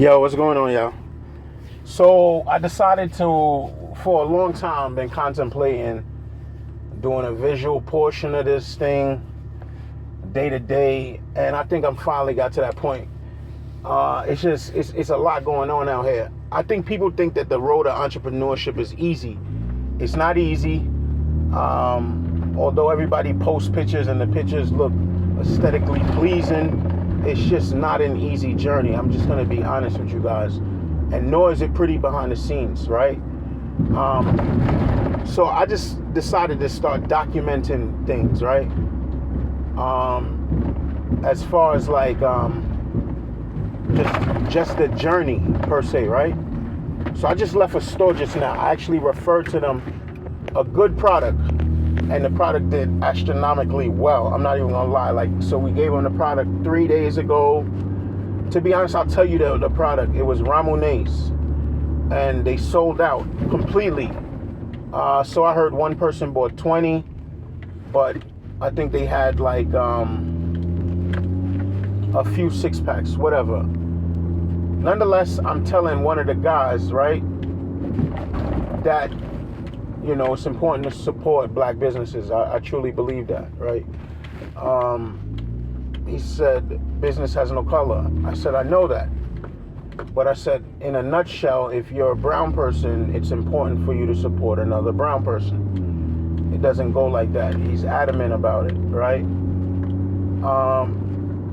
Yo, what's going on, y'all? So I decided to, for a long time, been contemplating doing a visual portion of this thing day to day, and I think I'm finally got to that point. It's a lot going on out here. I think people think that the road to entrepreneurship is easy. It's not easy. Although everybody posts pictures and the pictures look aesthetically pleasing, it's just not an easy journey. I'm just gonna be honest with you guys, and nor is it pretty behind the scenes, right? So I just decided to start documenting things, right? As far as like just the journey per se, right? So I just left a store just now. I actually referred to them a good product, and the product did astronomically well. I'm not even gonna lie. Like, so we gave them the product 3 days ago. To be honest, I'll tell you the product. It was Ramones, and they sold out completely. So I heard one person bought 20, but I think they had like a few 6-packs, whatever. Nonetheless, I'm telling one of the guys, right, that, you know, it's important to support black businesses. I truly believe that, right? He said, business has no color. I said, I know that. But I said, in a nutshell, if you're a brown person, it's important for you to support another brown person. It doesn't go like that. He's adamant about it, right?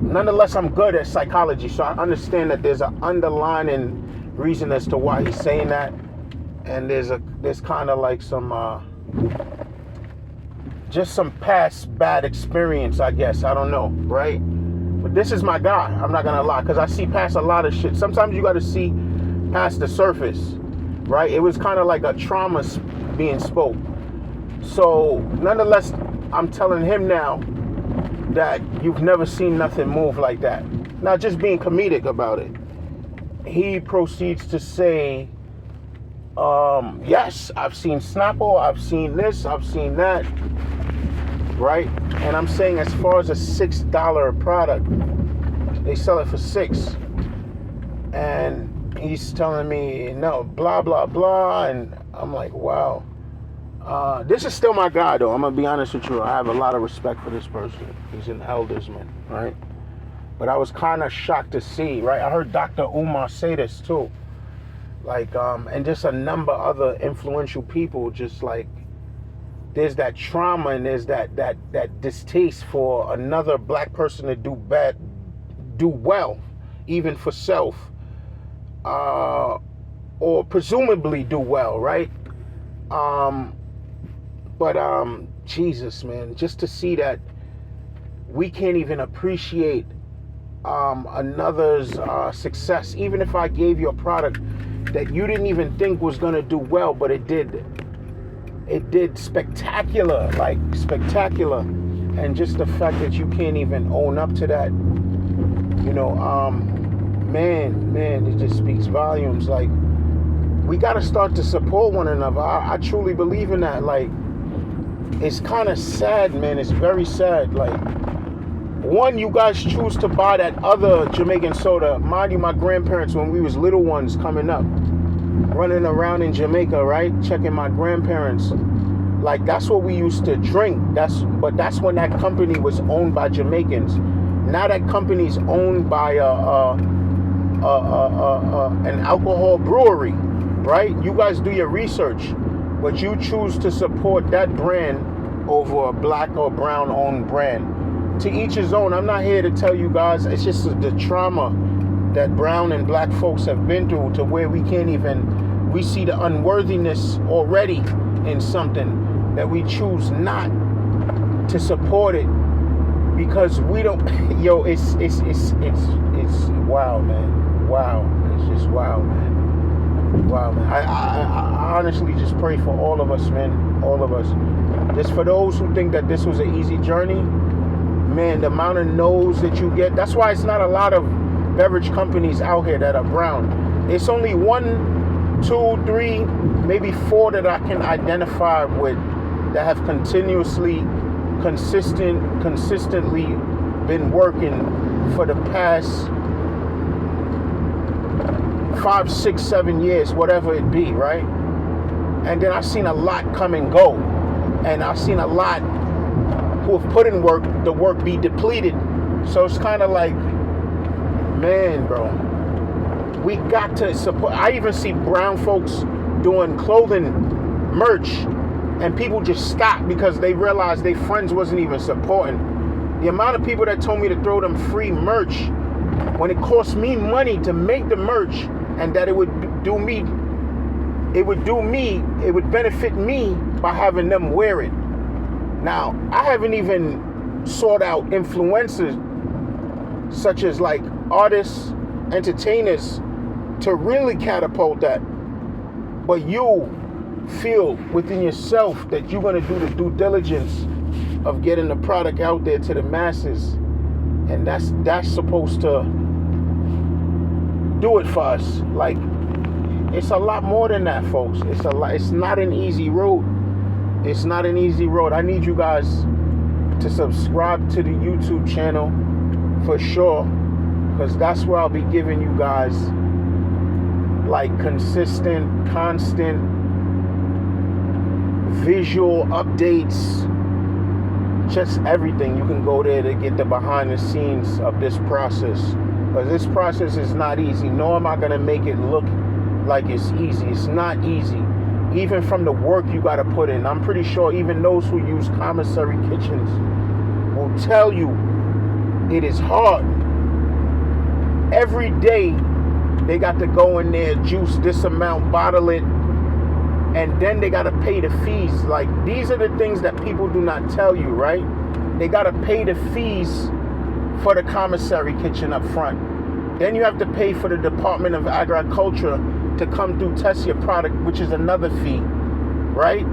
Nonetheless, I'm good at psychology, so I understand that there's an underlying reason as to why he's saying that. And there's kind of like some just some past bad experience, I guess. I don't know, right? But this is my guy. I'm not gonna lie, because I see past a lot of shit. Sometimes you got to see past the surface, right? It was kind of like a trauma being spoke. So nonetheless, I'm telling him now that you've never seen nothing move like that. Not just being comedic about it. He proceeds to say, yes, I've seen Snapple, I've seen this, I've seen that, right? And I'm saying, as far as a $6 product, they sell it for $6. And he's telling me, no, blah, blah, blah. And I'm like, wow. This is still my guy, though. I'm going to be honest with you. I have a lot of respect for this person. He's an eldersman, right? But I was kind of shocked to see, right? I heard Dr. Umar say this, too. Like, and just a number of other influential people, just like, there's that trauma and there's that distaste for another black person to do well, even for self, or presumably do well, right? But Jesus, man, just to see that we can't even appreciate another's success, even if I gave you a product that you didn't even think was gonna do well, but it did. It did spectacular, like spectacular. And just the fact that you can't even own up to that, you know, man, it just speaks volumes. Like, we gotta start to support one another. I truly believe in that. Like, it's kind of sad, man. It's very sad. Like, one, you guys choose to buy that other Jamaican soda. Mind you, my grandparents, when we was little ones coming up, running around in Jamaica, right? Checking my grandparents. Like, that's what we used to drink. But that's when that company was owned by Jamaicans. Now that company's owned by an alcohol brewery, right? You guys do your research, but you choose to support that brand over a black or brown owned brand. To each his own. I'm not here to tell you guys. It's just the trauma that brown and black folks have been through, to where we see the unworthiness already in something, that we choose not to support it because we don't. Yo, it's wow, man. Wow, it's just wow, man. Wow, man. I honestly just pray for all of us, man. All of us. Just for those who think that this was an easy journey, man, the amount of no's that you get. That's why it's not a lot of beverage companies out here that are brown. It's only 1, 2, 3, maybe 4 that I can identify with that have consistently been working for the past 5, 6, 7 years, whatever it be, right? And then I've seen a lot come and go. And I've seen a lot who have put in work, the work be depleted. So it's kind of like, man, bro, we got to support. I even see brown folks doing clothing merch, and people just stop because they realized their friends wasn't even supporting. The amount of people that told me to throw them free merch when it cost me money to make the merch, and that it would benefit me by having them wear it. Now, I haven't even sought out influencers such as like artists, entertainers to really catapult that. But you feel within yourself that you're going to do the due diligence of getting the product out there to the masses. And that's supposed to do it for us. Like, it's a lot more than that, folks. It's not an easy road. It's not an easy road. I need you guys to subscribe to the YouTube channel for sure, because that's where I'll be giving you guys like consistent, constant visual updates, just everything. You can go there to get the behind the scenes of this process, because this process is not easy. Nor am I going to make it look like it's easy. It's not easy. Even from the work you got to put in. I'm pretty sure even those who use commissary kitchens will tell you it is hard. Every day they got to go in there, juice this amount, bottle it, and then they got to pay the fees. Like, these are the things that people do not tell you, right? They got to pay the fees for the commissary kitchen up front. Then you have to pay for the Department of Agriculture to come through, test your product, which is another fee, right?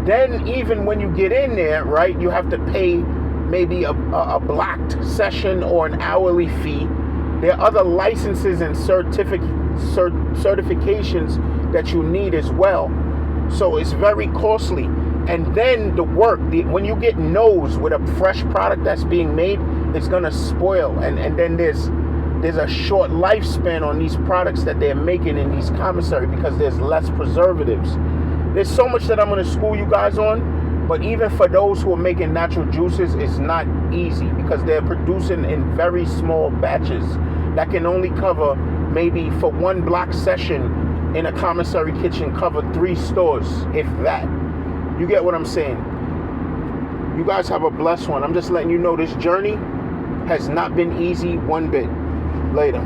Then even when you get in there, right, you have to pay maybe a blocked session or an hourly fee. There are other licenses and certifications that you need as well. So it's very costly. And then the work, when you get no's with a fresh product that's being made, it's gonna spoil. And then there's a short lifespan on these products that they're making in these commissary because there's less preservatives. There's so much that I'm gonna school you guys on. But even for those who are making natural juices, it's not easy because they're producing in very small batches that can only cover, maybe for one block session in a commissary kitchen, cover 3 stores, if that. You get what I'm saying? You guys have a blessed one. I'm just letting you know this journey has not been easy one bit. Later.